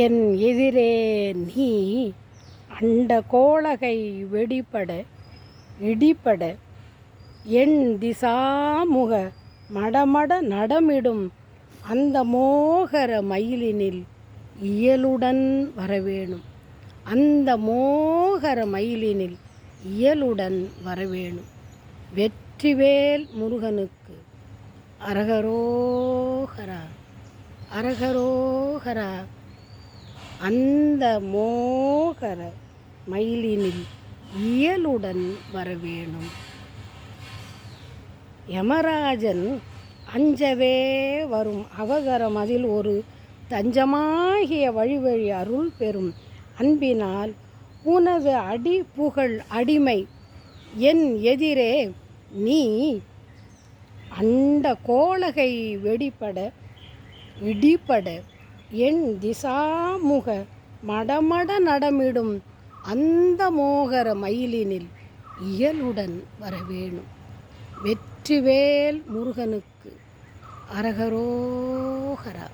என் எதிரே நீ அண்ட கோளகை வெடிபட இடிபட என் திசாமுக மடமட நடமிடும் அந்த மோகர மயிலினில் இயலுடன் வரவேணும். அந்த மோகர மயிலினில் இயலுடன் வரவேணும். வெற்றிவேல் முருகனுக்கு அரகரோகரா அரகரோகரா. அந்த மோகர மயிலினில் இயலுடன் வரவேணும். யமராஜன் அஞ்சவே வரும் அவகரம் அதில் ஒரு தஞ்சமாகிய வழி அருள் பெறும் அன்பினால் உனது அடி புகழ் அடிமை என் எதிரே நீ அண்ட கோளகை வெடிபட இடிபட என் திசாமுக மடமட நடமிடும் அந்த மோகர மயிலினில் இயலுடன் வரவேணும். வெற்றிவேல் முருகனுக்கு அரகரோகரா.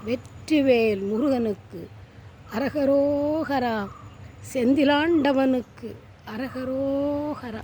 வெற்றிவேல் முருகனுக்கு அரகரோகரா. செந்திலாண்டவனுக்கு அரகரோகரா.